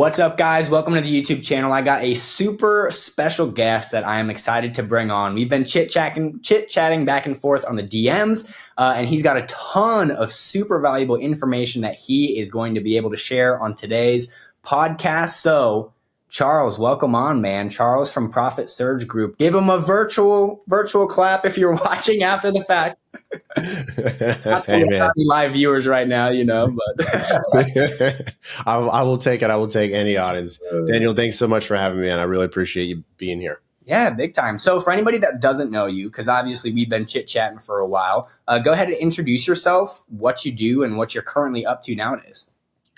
What's up, guys? Welcome to the YouTube channel. I got a super special guest that I am excited to bring on. We've been chit-chatting back and forth on the DMs, and he's got a ton of super valuable information that he is going to be able to share on today's podcast. So, Charles, welcome on, man. Charles from Profit Surge Group. Give him a virtual clap if you're watching after the fact. Hey, man. Live viewers right now, but I will take it. I will take any audience. Daniel, thanks so much for having me, and I really appreciate you being here. Yeah, big time. So for anybody that doesn't know you, because obviously we've been chit-chatting for a while, go ahead and introduce yourself, what you do, and what you're currently up to nowadays.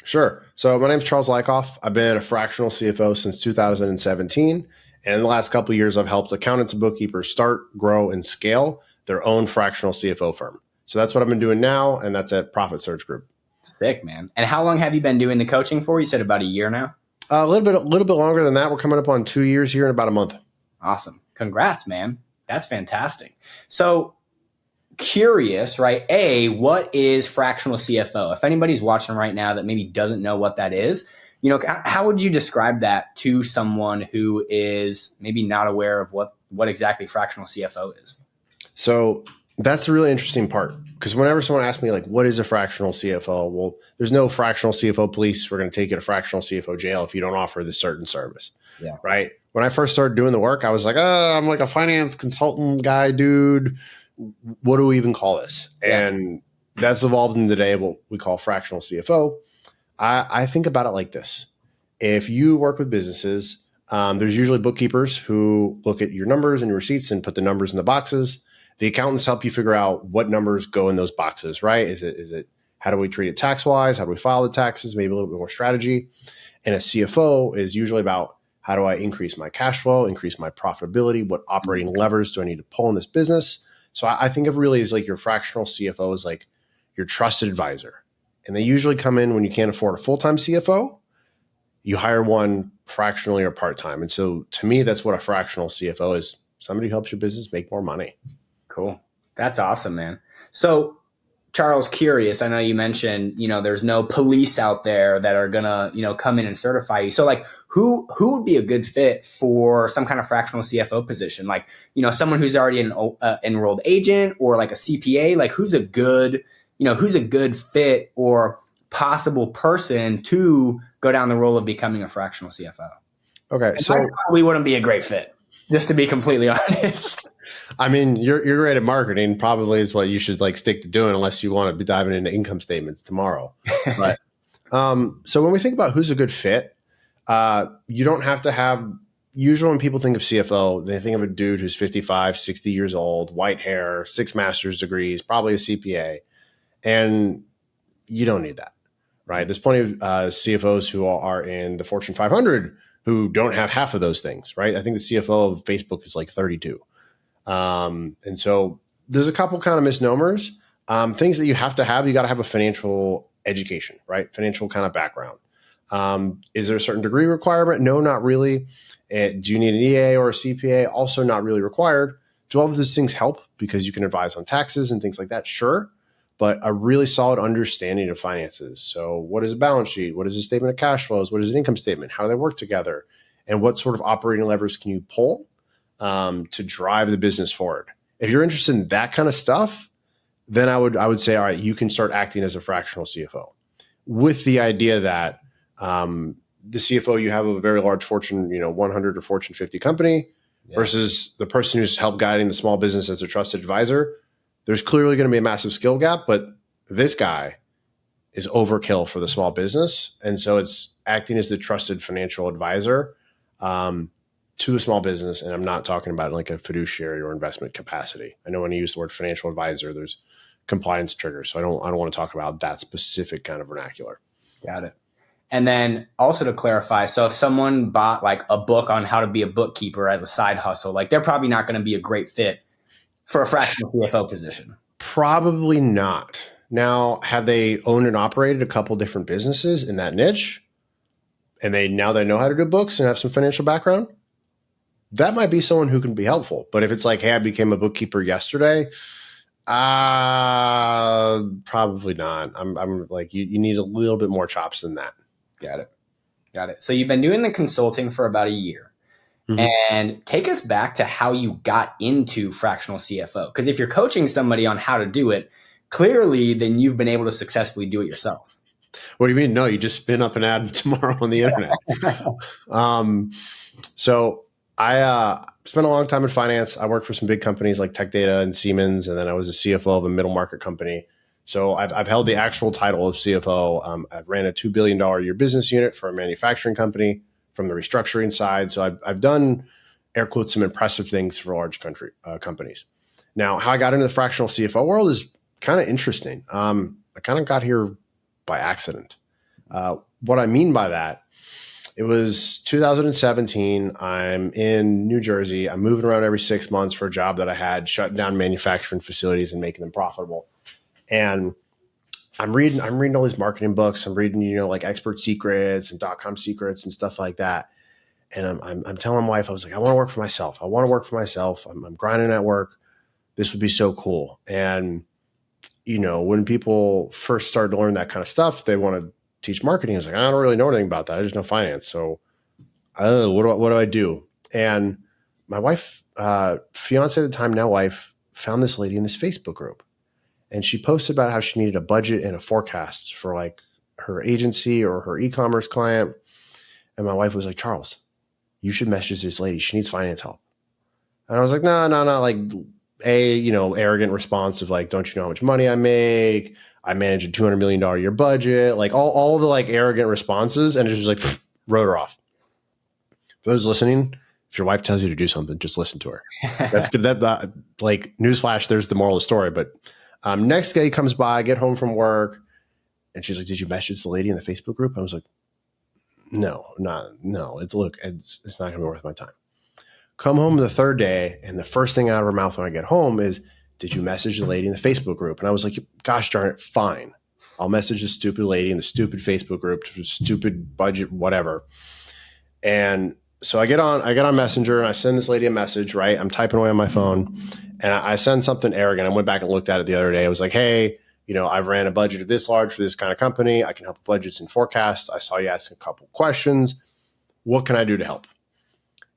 Sure. So my name's Charles Lykoff. I've been a fractional CFO since 2017. And in the last couple of years, I've helped accountants and bookkeepers start, grow, and scale their own fractional CFO firm. So that's what I've been doing now, and that's at Profit Surge Group. Sick, man. And how long have you been doing the coaching for? You said about a year now? A little bit longer than that. We're coming up on 2 years here in about a month. Awesome. Congrats, man. That's fantastic. So curious, right? What is fractional CFO? If anybody's watching right now that maybe doesn't know what that is, how would you describe that to someone who is maybe not aware of what exactly fractional CFO is? So that's the really interesting part, because whenever someone asks me, like, what is a fractional CFO? Well, there's no fractional CFO police. We're going to take you to fractional CFO jail if you don't offer this certain service. Yeah. Right. When I first started doing the work, I was like, I'm like a finance consultant guy, dude. What do we even call this? Yeah. And that's evolved into today what we call fractional CFO. I think about it like this. If you work with businesses, there's usually bookkeepers who look at your numbers and your receipts and put the numbers in the boxes. The accountants help you figure out what numbers go in those boxes, right? Is it how do we treat it tax-wise? How do we file the taxes? Maybe a little bit more strategy. And a CFO is usually about how do I increase my cash flow, increase my profitability? What operating levers do I need to pull in this business? So I think of really as like your fractional CFO is like your trusted advisor. And they usually come in when you can't afford a full-time CFO. You hire one fractionally or part-time. And so to me, that's what a fractional CFO is. Somebody who helps your business make more money. Cool. That's awesome, man. So Charles, curious, I know you mentioned, there's no police out there that are gonna, come in and certify you. So like who would be a good fit for some kind of fractional CFO position? Like, someone who's already an enrolled agent or like a CPA, like who's a good fit or possible person to go down the role of becoming a fractional CFO? Okay. And so I probably wouldn't be a great fit, just to be completely honest. I mean, you're great at marketing. Probably is what you should like stick to doing, unless you want to be diving into income statements tomorrow. But so when we think about who's a good fit, you don't have to have. Usually, when people think of CFO, they think of a dude who's 55, 60 years old, white hair, 6 master's degrees, probably a CPA, and you don't need that, right? There's plenty of CFOs who are in the Fortune 500 who don't have half of those things, right? I think the CFO of Facebook is like 32. And so there's a couple kind of misnomers, things that you have to have. You got to have a financial education, right? Financial kind of background. Is there a certain degree requirement? No, not really. Do you need an EA or a CPA? Also not really required. Do all of those things help because you can advise on taxes and things like that? Sure. But a really solid understanding of finances. So what is a balance sheet? What is a statement of cash flows? What is an income statement? How do they work together? And what sort of operating levers can you pull to drive the business forward? If you're interested in that kind of stuff, then I would say, all right, you can start acting as a fractional CFO with the idea that the CFO you have of a very large Fortune 100 or Fortune 50 company versus the person who's helped guiding the small business as a trusted advisor. There's clearly going to be a massive skill gap, but this guy is overkill for the small business. And so it's acting as the trusted financial advisor to a small business. And I'm not talking about like a fiduciary or investment capacity. I know when you use the word financial advisor, there's compliance triggers. So I don't want to talk about that specific kind of vernacular. Got it. And then also to clarify, so if someone bought like a book on how to be a bookkeeper as a side hustle, like they're probably not going to be a great fit for a fractional CFO position. Probably not. Now, have they owned and operated a couple different businesses in that niche? And they know how to do books and have some financial background? That might be someone who can be helpful. But if it's like, hey, I became a bookkeeper yesterday, probably not. I'm like, you need a little bit more chops than that. Got it. Got it. So you've been doing the consulting for about a year. Mhm. And take us back to how you got into fractional CFO. Because if you're coaching somebody on how to do it, clearly then you've been able to successfully do it yourself. What do you mean? No, you just spin up an ad tomorrow on the internet. Um, so I spent a long time in finance. I worked for some big companies like Tech Data and Siemens, and then I was a CFO of a middle market company. So I've held the actual title of CFO. I ran a $2 billion a year business unit for a manufacturing company from the restructuring side. So I've done air quotes some impressive things for large companies. Now, how I got into the fractional CFO world is kind of interesting. I kind of got here by accident. What I mean by that, it was 2017. I'm in New Jersey. I'm moving around every 6 months for a job that I had, shutting down manufacturing facilities and making them profitable. And I'm reading all these marketing books. I'm reading, like Expert Secrets and .com Secrets and stuff like that. And I'm telling my wife, I was like, I want to work for myself. I want to work for myself. I'm grinding at work. This would be so cool. And when people first start to learn that kind of stuff, they want to teach marketing. I was like, I don't really know anything about that. I just know finance. So what do I do? And my wife, fiance at the time, now wife, found this lady in this Facebook group. And she posted about how she needed a budget and a forecast for like her agency or her e-commerce client. And my wife was like, Charles, you should message this lady. She needs finance help. And I was like, no, like arrogant response of like, don't you know how much money I make? I manage a $200 million a year budget, like all the like arrogant responses. And it was like, wrote her off. For those listening, if your wife tells you to do something, just listen to her. That's good. That like newsflash, there's the moral of the story. But next day comes by, I get home from work, and she's like, did you message the lady in the Facebook group? I was like, no. It's not going to be worth my time. Come home the third day, and the first thing out of her mouth when I get home is, did you message the lady in the Facebook group? And I was like, gosh darn it, fine. I'll message the stupid lady in the stupid Facebook group, stupid budget, whatever. And so I get on Messenger and I send this lady a message, right? I'm typing away on my phone and I send something arrogant. I went back and looked at it the other day. I was like, hey, I've ran a budget of this large for this kind of company. I can help with budgets and forecasts. I saw you ask a couple questions. What can I do to help?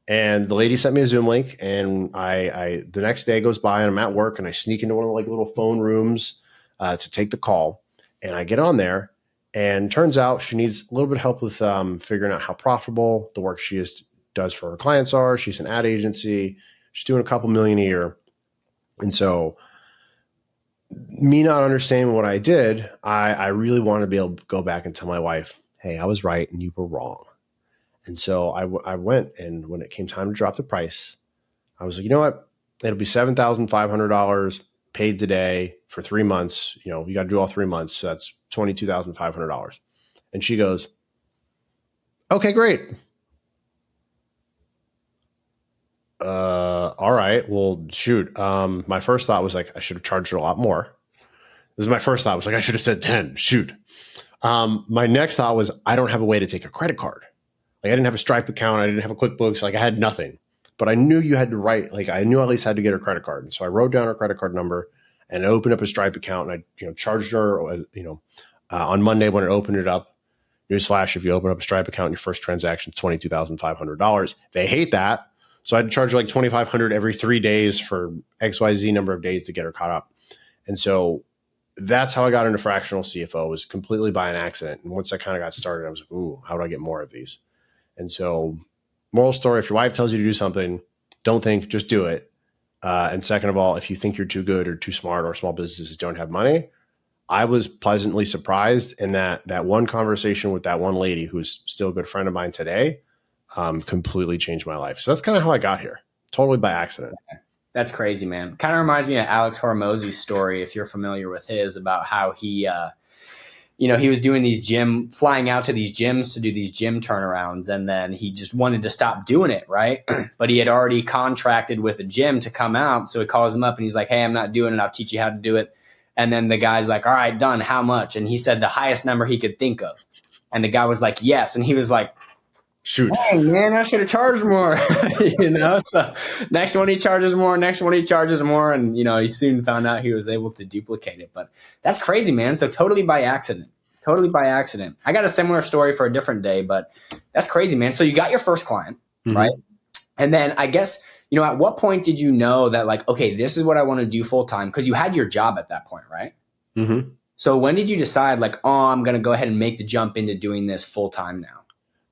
And the lady sent me a Zoom link, and I the next day goes by and I'm at work and I sneak into one of the like little phone rooms to take the call. And I get on there, and turns out she needs a little bit of help with figuring out how profitable the work she does for her clients are. She's an ad agency. She's doing a couple million a year. And so me not understanding what I did, I really wanted to be able to go back and tell my wife, hey, I was right and you were wrong. And so I went, and when it came time to drop the price, I was like, you know what? It'll be $7,500 paid today for 3 months. You got to do all 3 months. So that's $22,500. And she goes, okay, great. All right. Well, shoot. My first thought was like, I should have charged her a lot more. This is my first thought. Was like, I should have said 10. Shoot. My next thought was, I don't have a way to take a credit card. Like I didn't have a Stripe account. I didn't have a QuickBooks. Like I had nothing. But I knew you had to write. Like I knew I at least had to get her credit card. And so I wrote down her credit card number and I opened up a Stripe account, and I charged her. On Monday when I opened it up. Newsflash: if you open up a Stripe account, your first transaction is $22,500. They hate that. So I had to charge her like $2,500 every 3 days for XYZ number of days to get her caught up. And so that's how I got into fractional CFO, was completely by an accident. And once I kind of got started, I was like, ooh, how do I get more of these? And so moral story, if your wife tells you to do something, don't think, just do it. And second of all, if you think you're too good or too smart, or small businesses don't have money, I was pleasantly surprised in that one conversation with that one lady, who's still a good friend of mine today, completely changed my life. So that's kind of how I got here, totally by accident. That's crazy, man. Kind of reminds me of Alex Hormozy's story, if you're familiar with his, about how he was doing flying out to these gyms to do these gym turnarounds. And then he just wanted to stop doing it. Right. But he had already contracted with a gym to come out. So he calls him up and he's like, hey, I'm not doing it. I'll teach you how to do it. And then the guy's like, all right, done. How much? And he said the highest number he could think of. And the guy was like, yes. And he was like, shoot, hey, man, I should have charged more. So next one he charges more. And, he soon found out he was able to duplicate it. But that's crazy, man. So totally by accident. Totally by accident. I got a similar story for a different day, but that's crazy, man. So you got your first client, right? Mm-hmm. And then I guess, at what point did you know that like, okay, this is what I want to do full time? Because you had your job at that point, right? Mm-hmm. So when did you decide like, oh, I'm going to go ahead and make the jump into doing this full time now?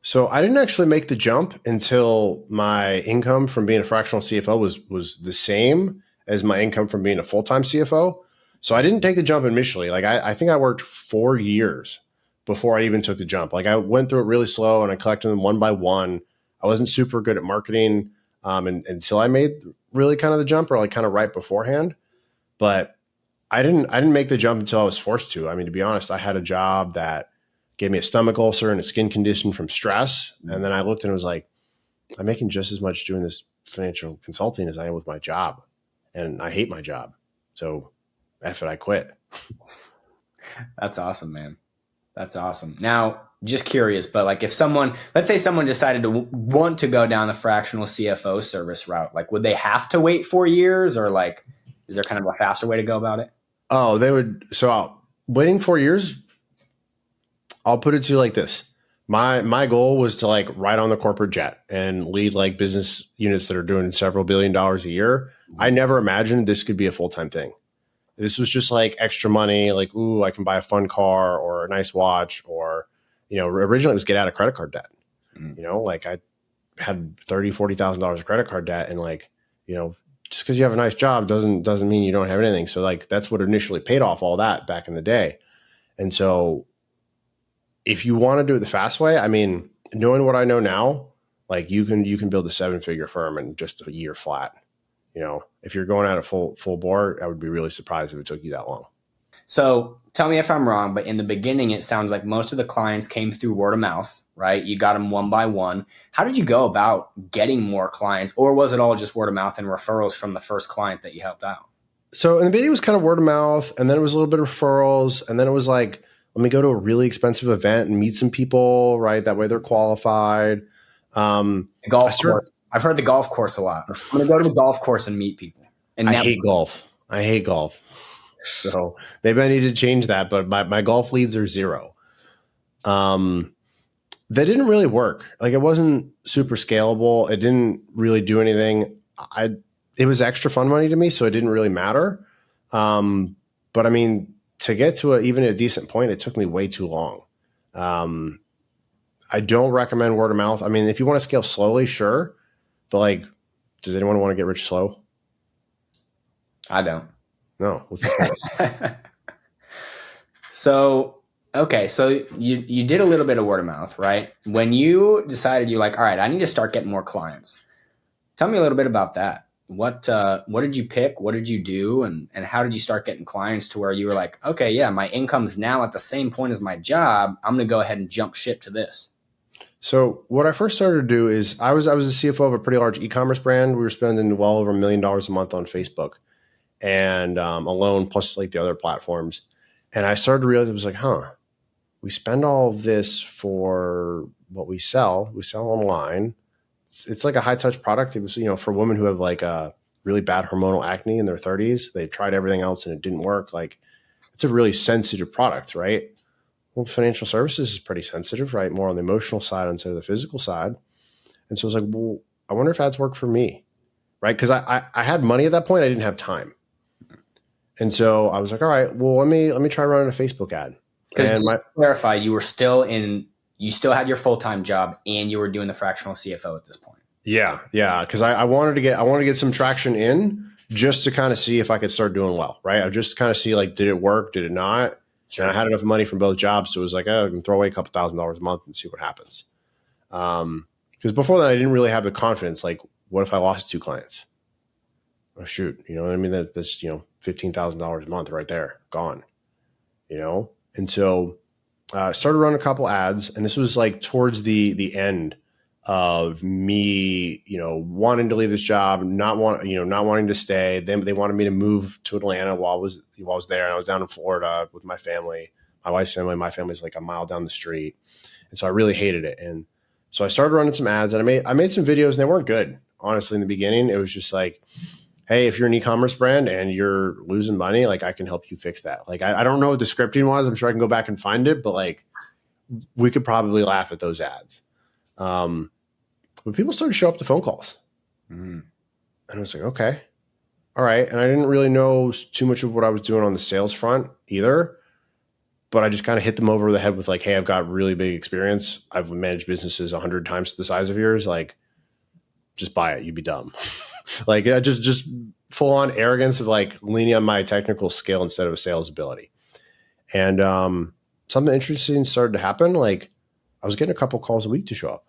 So I didn't actually make the jump until my income from being a fractional CFO was the same as my income from being a full-time CFO. So I didn't take the jump initially. Like I think I worked 4 years before I even took the jump. Like I went through it really slow and I collected them one by one. I wasn't super good at marketing until I made really kind of the jump, or like kind of right beforehand. But I didn't make the jump until I was forced to. I mean, to be honest, I had a job that gave me a stomach ulcer and a skin condition from stress. And then I looked and was like, I'm making just as much doing this financial consulting as I am with my job. And I hate my job. So F it, I quit. That's awesome, man. That's awesome. Now, just curious, but like if let's say someone decided to want to go down the fractional CFO service route, like would they have to wait 4 years, or like, is there kind of a faster way to go about it? Oh, they would. So waiting 4 years, I'll put it to you like this. My goal was to like ride on the corporate jet and lead like business units that are doing several $billion a year. I never imagined this could be a full-time thing. This was just like extra money, like, ooh, I can buy a fun car or a nice watch, or, originally it was get out of credit card debt. Like I had $30,000, $40,000 of credit card debt, and like, just because you have a nice job doesn't mean you don't have anything. So like that's what initially paid off all that back in the day. And so if you want to do it the fast way, I mean, knowing what I know now, like you can build a 7-figure firm in just a year flat. If you're going at a full bore, I would be really surprised if it took you that long. So tell me if I'm wrong, but in the beginning, it sounds like most of the clients came through word of mouth, right? You got them one by one. How did you go about getting more clients, or was it all just word of mouth and referrals from the first client that you helped out? So in the beginning, it was kind of word of mouth, and then it was a little bit of referrals, and then it was like, let me go to a really expensive event and meet some people, right? That way they're qualified. The golf course. I've heard the golf course a lot. I'm going to go to the golf course and meet people. And I hate golf. So maybe I need to change that, but my golf leads are 0. That didn't really work. Like it wasn't super scalable. It didn't really do anything. It was extra fun money to me, so it didn't really matter. But I mean, to get to even a decent point, it took me way too long. I don't recommend word of mouth. I mean, if you want to scale slowly, sure. But like, does anyone want to get rich slow? I don't. No. What's the point? So, okay. So you did a little bit of word of mouth, right? When you decided you're like, all right, I need to start getting more clients. Tell me a little bit about that. What did you pick? What did you do? And how did you start getting clients to where you were like, okay, yeah, my income's now at the same point as my job. I'm going to go ahead and jump ship to this. So what I first started to do is I was a CFO of a pretty large e-commerce brand. We were spending well over $1 million a month on Facebook and alone, plus like the other platforms. And I started to realize it was like, we spend all of this for what we sell. We sell online. It's like a high touch product. It was, for women who have like a really bad hormonal acne in their 30s. They tried everything else and it didn't work. Like it's a really sensitive product, right? Well, financial services is pretty sensitive, right? More on the emotional side instead of the physical side. And so I was like, well, I wonder if ads work for me, right? Because I had money at that point. I didn't have time. And so I was like, all right, well, let me try running a Facebook ad. Because to clarify, you still had your full-time job and you were doing the fractional CFO at this point. Yeah. Because I wanted to get some traction in just to kind of see if I could start doing well, right? I just kind of see like, did it work? Did it not? Sure. And I had enough money from both jobs. So it was like, I can throw away a couple $1,000s a month and see what happens. Because before that, I didn't really have the confidence. Like, what if I lost 2 clients? Oh, shoot. You know what I mean? That's $15,000 a month right there, gone, And so started running a couple ads. And this was like towards the end of me, wanting to leave this job, not wanting to stay. They wanted me to move to Atlanta while I was there. And I was down in Florida with my family, my wife's family. My family's like a mile down the street. And so I really hated it. And so I started running some ads and I made some videos and they weren't good. Honestly, in the beginning, it was just like, hey, if you're an e-commerce brand and you're losing money, like I can help you fix that. Like I don't know what the scripting was. I'm sure I can go back and find it, but like we could probably laugh at those ads. But people started to show up to phone calls. And I was like, okay, all right. And I didn't really know too much of what I was doing on the sales front either, but I just kind of hit them over the head with like, hey, I've got really big experience. I've managed businesses 100 times the size of yours. Like, just buy it. You'd be dumb. Like just full on arrogance of like leaning on my technical skill instead of a sales ability. And something interesting started to happen. Like I was getting a couple calls a week to show up.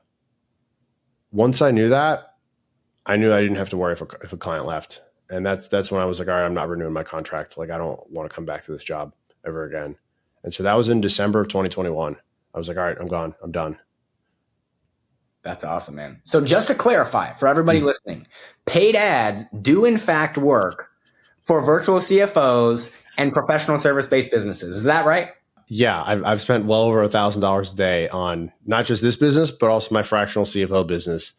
Once I knew that, I knew I didn't have to worry if a client left. And that's when I was like, all right, I'm not renewing my contract. Like I don't want to come back to this job ever again. And so that was in December of 2021. I was like, all right, I'm gone. I'm done. That's awesome, man. So just to clarify for everybody listening, paid ads do in fact work for virtual CFOs and professional service-based businesses. Is that right? Yeah, I've spent well over $1,000 a day on not just this business, but also my fractional CFO business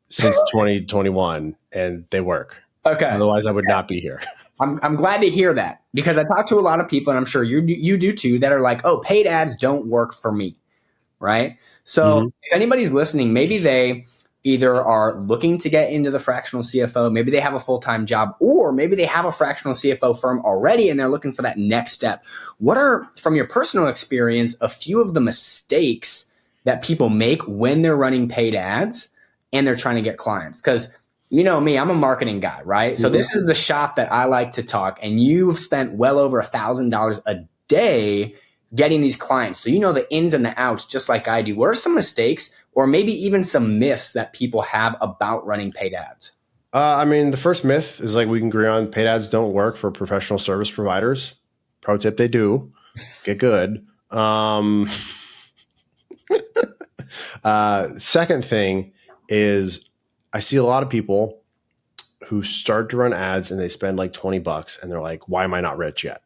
since 2021, and they work. Okay. Otherwise, I would not be here. I'm glad to hear that because I talk to a lot of people, and I'm sure you do too, that are like, oh, paid ads don't work for me, right? So if anybody's listening, maybe they either are looking to get into the fractional CFO, maybe they have a full-time job, or maybe they have a fractional CFO firm already and they're looking for that next step. What are, from your personal experience, a few of the mistakes that people make when they're running paid ads and they're trying to get clients? Because you know me, I'm a marketing guy, right? So this is the shop that I like to talk, and you've spent well over $1,000 a day getting these clients. So you know the ins and the outs just like I do. What are some mistakes or maybe even some myths that people have about running paid ads? I mean, the first myth is like we can agree on paid ads don't work for professional service providers. Pro tip, they do. Get good. Second thing is I see a lot of people who start to run ads and they spend like $20 and they're like, why am I not rich yet?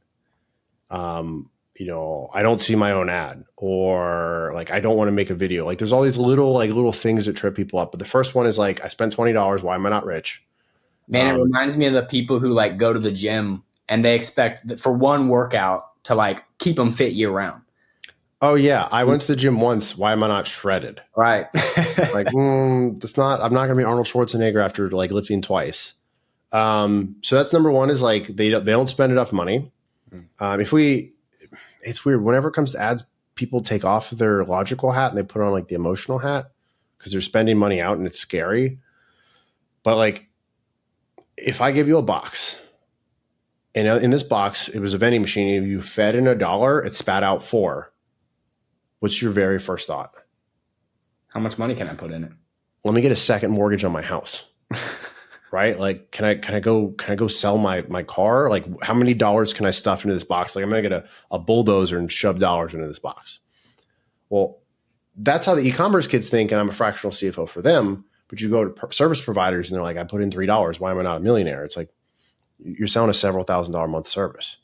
I don't see my own ad, or like, I don't want to make a video. Like there's all these little things that trip people up. But the first one is like, I spent $20. Why am I not rich? Man, it reminds me of the people who like go to the gym and they expect that for one workout to like keep them fit year round. Oh yeah. I went to the gym once. Why am I not shredded? Right. Like, I'm not going to be Arnold Schwarzenegger after like lifting twice. So that's number one is like, they don't spend enough money. It's weird. Whenever it comes to ads, people take off their logical hat and they put on like the emotional hat because they're spending money out and it's scary. But like, if I give you a box and in this box, it was a vending machine. If you fed in $1, it spat out 4. What's your very first thought? How much money can I put in it? Let me get a second mortgage on my house. Right? Like, can I go sell my car? Like, how many dollars can I stuff into this box? Like, I'm going to get a bulldozer and shove dollars into this box. Well, that's how the e-commerce kids think. And I'm a fractional CFO for them. But you go to service providers and they're like, I put in $3. Why am I not a millionaire? It's like, you're selling a several $1,000s a month service.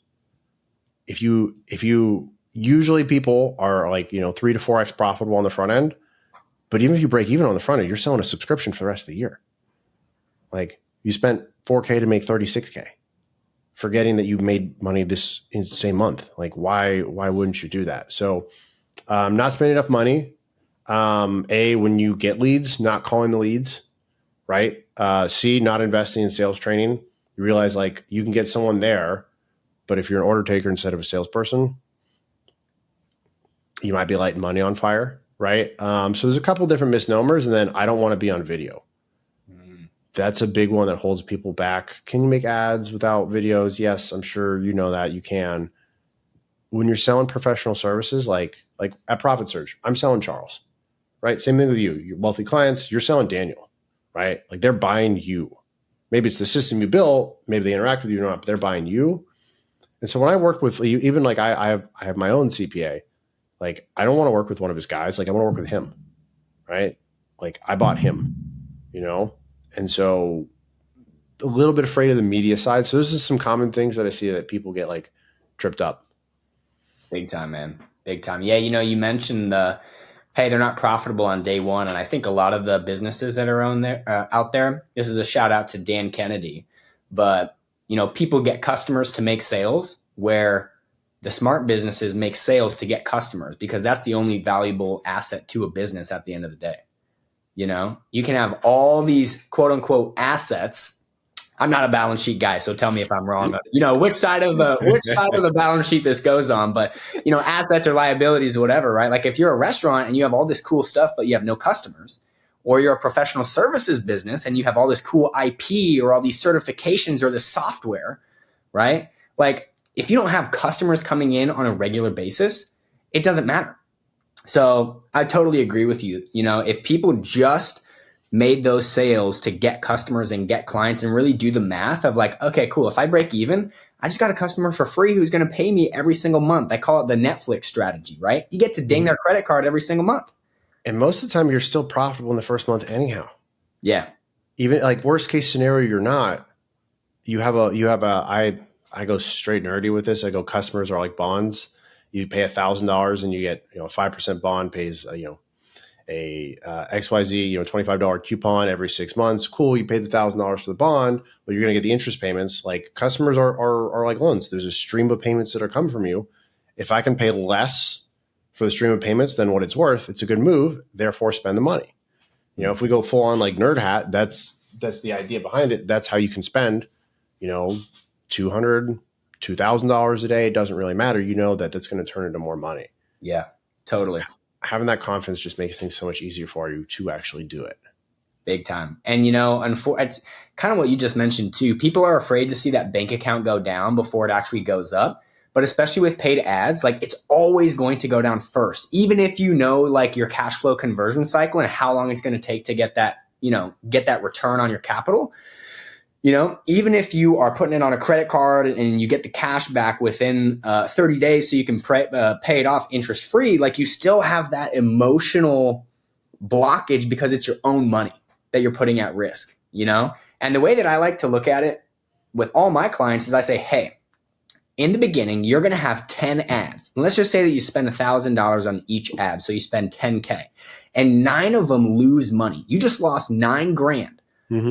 If you usually people are like, 3 to 4x profitable on the front end. But even if you break even on the front end, you're selling a subscription for the rest of the year. Like you spent $4K to make $36K, forgetting that you made money this same month. Like why wouldn't you do that? So not spending enough money. When you get leads, not calling the leads, right? C, not investing in sales training. You realize like you can get someone there, but if you're an order taker instead of a salesperson, you might be lighting money on fire, right? So there's a couple different misnomers, and then I don't want to be on video. That's a big one that holds people back. Can you make ads without videos? Yes, I'm sure you know that you can. When you're selling professional services, like at Profit Surge, I'm selling Charles, right? Same thing with you. Your wealthy clients, you're selling Daniel, right? Like they're buying you. Maybe it's the system you built. Maybe they interact with you or not, but they're buying you. And so when I work with even like I have my own CPA, like I don't want to work with one of his guys. Like I want to work with him, right? Like I bought him, And so a little bit afraid of the media side. So those are some common things that I see that people get like tripped up. Big time, man. Big time. Yeah. You mentioned hey, they're not profitable on day one. And I think a lot of the businesses that are out there, this is a shout out to Dan Kennedy. But, people get customers to make sales, where the smart businesses make sales to get customers, because that's the only valuable asset to a business at the end of the day. You can have all these quote unquote assets. I'm not a balance sheet guy, so tell me if I'm wrong. Which side of the balance sheet this goes on, but assets or liabilities or whatever, right? Like if you're a restaurant and you have all this cool stuff, but you have no customers, or you're a professional services business and you have all this cool IP or all these certifications or this software, right? Like if you don't have customers coming in on a regular basis, it doesn't matter. So I totally agree with you. If people just made those sales to get customers and get clients and really do the math of like, okay, cool. If I break even, I just got a customer for free who's going to pay me every single month. I call it the Netflix strategy, right? You get to ding their credit card every single month. And most of the time you're still profitable in the first month anyhow. Yeah. Even like worst case scenario, you're not. I go straight nerdy with this. I go, customers are like bonds. You pay $1,000 and you get, a 5% bond pays, a XYZ, $25 coupon every 6 months. Cool. You paid the $1,000 for the bond, but you're going to get the interest payments. Like customers are like loans. There's a stream of payments that are coming from you. If I can pay less for the stream of payments than what it's worth, it's a good move. Therefore, spend the money. If we go full on like nerd hat, that's the idea behind it. That's how you can spend, $200, $2,000 a day. It doesn't really matter. That's going to turn into more money. Yeah, totally. Having that confidence just makes things so much easier for you to actually do it. Big time. And, it's kind of what you just mentioned too. People are afraid to see that bank account go down before it actually goes up. But especially with paid ads, like it's always going to go down first, even if like your cash flow conversion cycle and how long it's going to take to get that return on your capital. Even if you are putting it on a credit card and you get the cash back within 30 days so you can pay it off interest free, like you still have that emotional blockage because it's your own money that you're putting at risk, And the way that I like to look at it with all my clients is I say, hey, in the beginning, you're going to have 10 ads. And let's just say that you spend $1,000 on each ad. So you spend 10K and 9 of them lose money. You just lost $9,000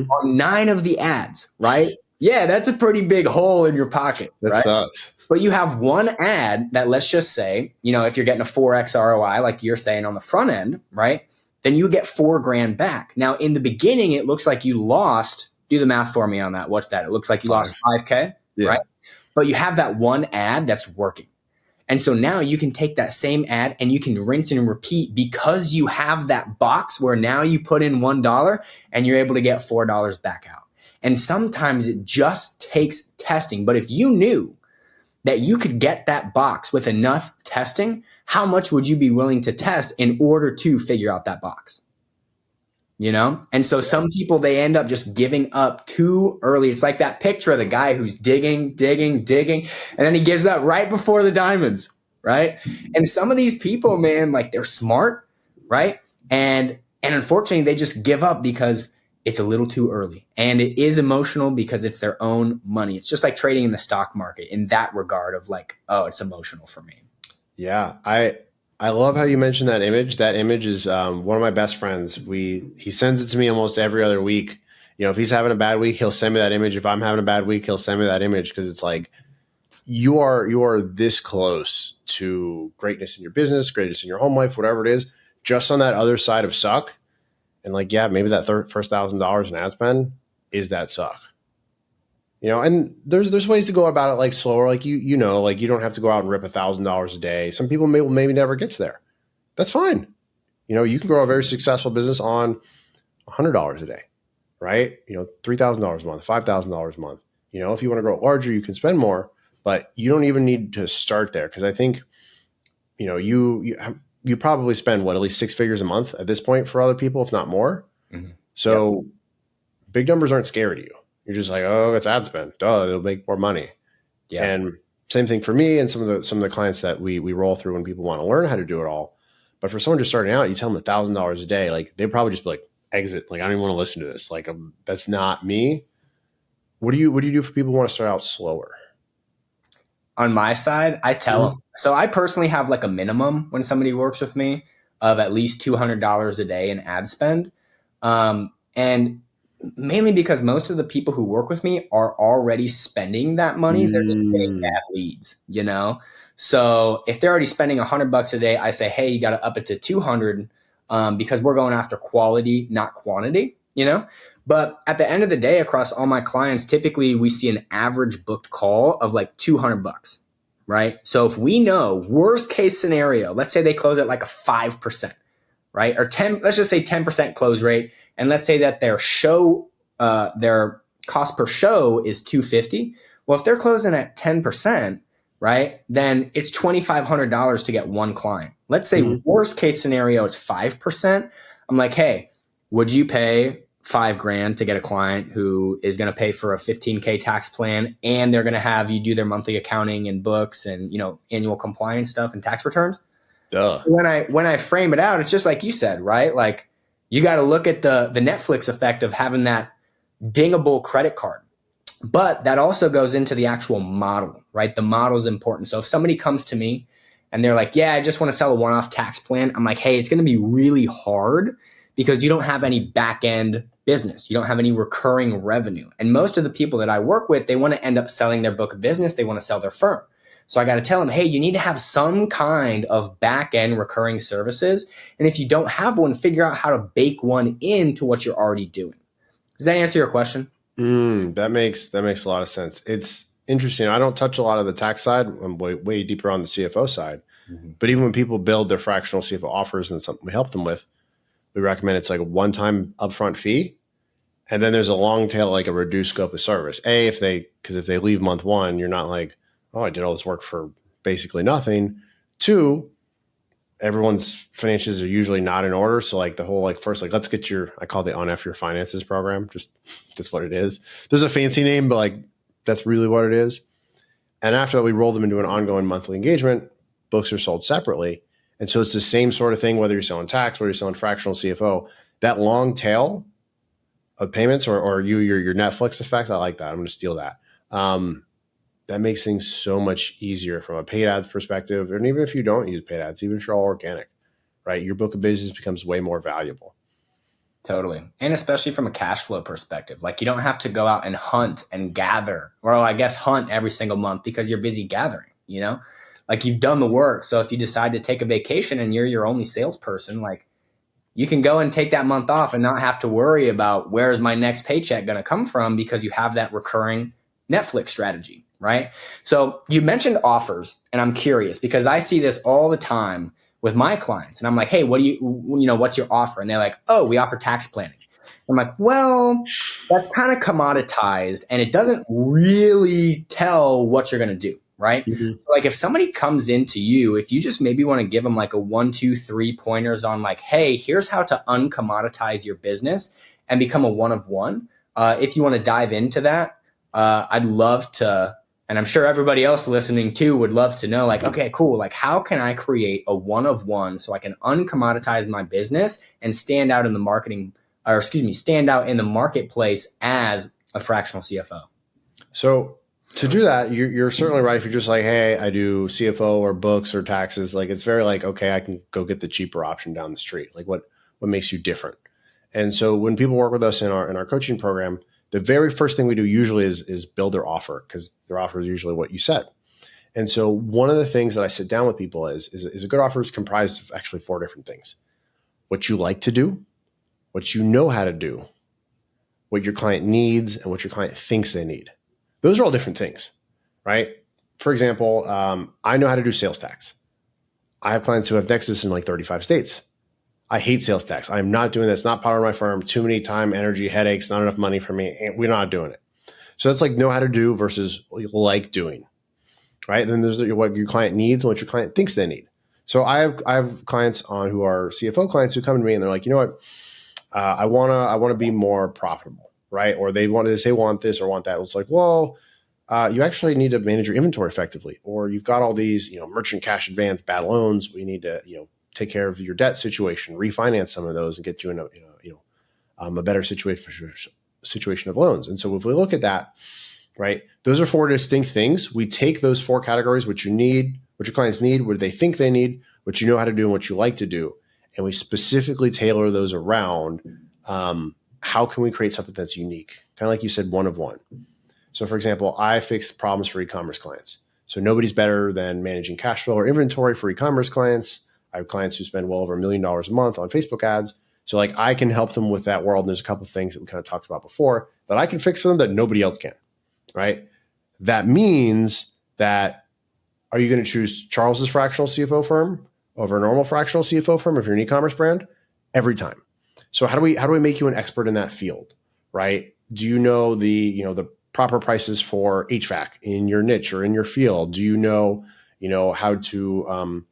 on 9 of the ads, right? Yeah, that's a pretty big hole in your pocket. That right? sucks. But you have one ad that, let's just say, if you're getting a 4X ROI, like you're saying on the front end, right? Then you get $4,000 back. Now, in the beginning, it looks like you lost, do the math for me on that. What's that? It looks like you lost 5K, right? But you have that one ad that's working. And so now you can take that same ad and you can rinse and repeat because you have that box where now you put in $1 and you're able to get $4 back out. And sometimes it just takes testing. But if you knew that you could get that box with enough testing, how much would you be willing to test in order to figure out that box? And so some people, they end up just giving up too early. It's like that picture of the guy who's digging, and then he gives up right before the diamonds, right? And some of these people, man, like they're smart, right? And unfortunately, they just give up because it's a little too early. And it is emotional because it's their own money. It's just like trading in the stock market in that regard of like, oh, it's emotional for me. Yeah, I love how you mentioned that image. That image is one of my best friends. He sends it to me almost every other week. If he's having a bad week, he'll send me that image. If I'm having a bad week, he'll send me that image because it's like you are this close to greatness in your business, greatness in your home life, whatever it is, just on that other side of suck. And like, yeah, maybe that first $1,000 in ad spend is that suck. And there's ways to go about it like slower, like you don't have to go out and rip $1,000 a day. Some people maybe never get to there. That's fine. You can grow a very successful business on $100 a day, right? $3,000 a month, $5,000 a month. If you want to grow it larger, you can spend more, but you don't even need to start there because I think, you probably spend at least 6 figures a month at this point for other people, if not more. Mm-hmm. So big numbers aren't scary to you. You're just like, oh, it's ad spend. Duh, it'll make more money. Yeah. And same thing for me and some of the clients that we roll through when people want to learn how to do it all. But for someone just starting out, you tell them $1,000 a day, like they probably just be like, exit. Like I don't even want to listen to this. Like that's not me. What do you do for people who want to start out slower? On my side, I tell them. So I personally have like a minimum when somebody works with me of at least $200 a day in ad spend. And Mainly because most of the people who work with me are already spending that money. They're just getting Mm, bad leads, you know? So if they're already spending $100 a day, I say, hey, you got to up it to 200 because we're going after quality, not quantity, you know? But at the end of the day, across all my clients, typically we see an average booked call of like $200, right? So if we know worst case scenario, let's say they close at like a 5%, right? Or 10, let's just say 10% close rate. And let's say that their cost per show is 250. Well, if they're closing at 10%, right, then it's $2,500 to get one client. Let's say mhm. worst case scenario, it's 5%. I'm like, hey, would you pay 5 grand to get a client who is going to pay for a 15K tax plan and they're going to have you do their monthly accounting and books and, annual compliance stuff and tax returns? Duh. When I frame it out, it's just like you said, right? Like you got to look at the Netflix effect of having that dingable credit card. But that also goes into the actual model, right? The model is important. So if somebody comes to me and they're like, yeah, I just want to sell a one-off tax plan, I'm like, hey, it's going to be really hard because you don't have any back end business. You don't have any recurring revenue. And most of the people that I work with, they want to end up selling their book of business. They want to sell their firm. So I got to tell them, hey, you need to have some kind of back end recurring services. And if you don't have one, figure out how to bake one into what you're already doing. Does that answer your question? That makes a lot of sense. It's interesting. I don't touch a lot of the tax side. I'm way deeper on the CFO side. Mm-hmm. But even when people build their fractional CFO offers and something we help them with, we recommend it's like a one-time upfront fee, and then there's a long tail, like a reduced scope of service. Because if they leave month one, you're not like, oh, I did all this work for basically nothing. Two, everyone's finances are usually not in order. So like the whole like first like let's get your I call the on F your finances program. Just that's what it is. There's a fancy name, but like that's really what it is. And after that, we roll them into an ongoing monthly engagement. Books are sold separately. And so it's the same sort of thing, whether you're selling tax, whether you're selling fractional CFO, that long tail of payments or your Netflix effect. I like that. I'm going to steal that. That makes things so much easier from a paid ads perspective. And even if you don't use paid ads, even if you're all organic, right? Your book of business becomes way more valuable. Totally. And especially from a cash flow perspective. Like you don't have to go out and hunt and gather, or I guess hunt every single month because you're busy gathering, you know? Like you've done the work. So if you decide to take a vacation and you're your only salesperson, like you can go and take that month off and not have to worry about where's my next paycheck going to come from because you have that recurring Netflix strategy, right? So you mentioned offers, and I'm curious because I see this all the time with my clients, and I'm like, hey, what's your offer? And they're like, oh, we offer tax planning. I'm like, well, that's kind of commoditized, and it doesn't really tell what you're going to do, right? Mhm. So like if somebody comes into you, if you just maybe want to give them like a 1, 2, 3 pointers on like, hey, here's how to uncommoditize your business and become a one of one. If you want to dive into that, I'd love to, and I'm sure everybody else listening too would love to know, like, okay, cool. Like, how can I create a one of one so I can uncommoditize my business and stand out in the stand out in the marketplace as a fractional CFO? So to do that, you're certainly right. If you're just like, hey, I do CFO or books or taxes, like it's very like, okay, I can go get the cheaper option down the street. Like what makes you different? And so when people work with us in our coaching program, the very first thing we do usually is build their offer because their offer is usually what you said. And so one of the things that I sit down with people is a good offer is comprised of actually 4 different things: what you like to do, what you know how to do, what your client needs, and what your client thinks they need. Those are all different things, right? For example, I know how to do sales tax. I have clients who have Nexus in like 35 states. I hate sales tax. I'm not doing this. Not part of my firm. Too many time, energy, headaches, not enough money for me. And we're not doing it. So that's like know how to do versus what you like doing, right? And then there's what your client needs and what your client thinks they need. So I have clients on who are CFO clients who come to me and they're like, you know what, I wanna be more profitable, right? Or they want this or want that. It's like, well, you actually need to manage your inventory effectively, or you've got all these merchant cash advance bad loans. We need to take care of your debt situation, refinance some of those, and get you in a better situation of loans. And so if we look at that, right, those are 4 distinct things. We take those 4 categories: what you need, what your clients need, what they think they need, what you know how to do, and what you like to do, and we specifically tailor those around how can we create something that's unique? Kind of like you said, one of one. So for example, I fix problems for e-commerce clients. So nobody's better than managing cash flow or inventory for e-commerce clients. I have clients who spend well over $1 million a month on Facebook ads. So like I can help them with that world. And there's a couple of things that we kind of talked about before that I can fix for them that nobody else can, right? That means that, are you going to choose Charles's fractional CFO firm over a normal fractional CFO firm if you're an e-commerce brand? Every time. So how do we make you an expert in that field, right? Do you know the proper prices for HVAC in your niche or in your field? Do how to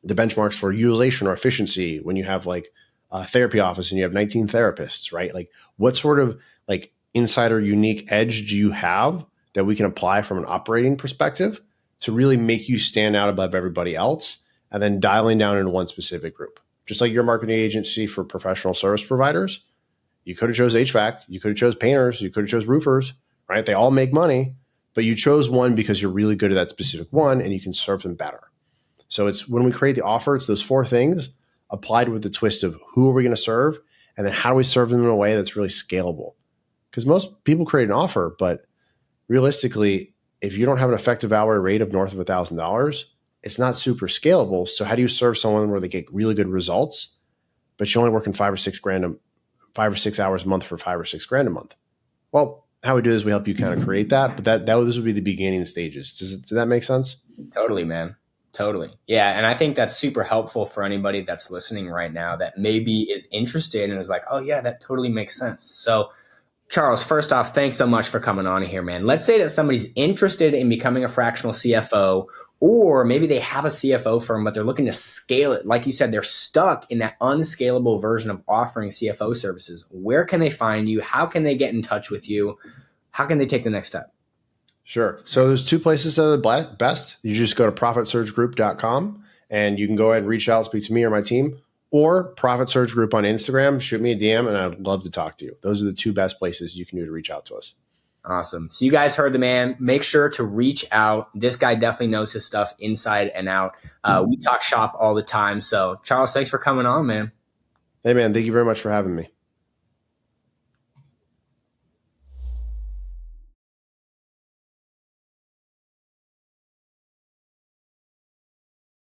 the benchmarks for utilization or efficiency when you have like a therapy office and you have 19 therapists, right? Like what sort of like insider unique edge do you have that we can apply from an operating perspective to really make you stand out above everybody else, and then dialing down into one specific group? Just like your marketing agency for professional service providers, you could have chose HVAC, you could have chose painters, you could have chose roofers, right? They all make money, but you chose one because you're really good at that specific one and you can serve them better. So it's when we create the offer, it's those four things applied with the twist of who are we going to serve, and then how do we serve them in a way that's really scalable? Because most people create an offer, but realistically, if you don't have an effective hourly rate of north of $1,000, it's not super scalable. So how do you serve someone where they get really good results, but you're only working 5 or 6 hours a month for 5 or 6 grand a month? Well, how we do is we help you kind of create that, but this would be the beginning stages. Does that make sense? Totally, man. Totally. Yeah. And I think that's super helpful for anybody that's listening right now that maybe is interested and is like, oh, yeah, that totally makes sense. So, Charles, first off, thanks so much for coming on here, man. Let's say that somebody's interested in becoming a fractional CFO, or maybe they have a CFO firm, but they're looking to scale it. Like you said, they're stuck in that unscalable version of offering CFO services. Where can they find you? How can they get in touch with you? How can they take the next step? Sure. So there's two places that are the best. You just go to profitsurgegroup.com and you can go ahead and reach out, speak to me or my team, or Profit Surge Group on Instagram. Shoot me a DM and I'd love to talk to you. Those are the two best places you can do to reach out to us. Awesome. So you guys heard the man. Make sure to reach out. This guy definitely knows his stuff inside and out. We talk shop all the time. So Charles, thanks for coming on, man. Hey, man, thank you very much for having me.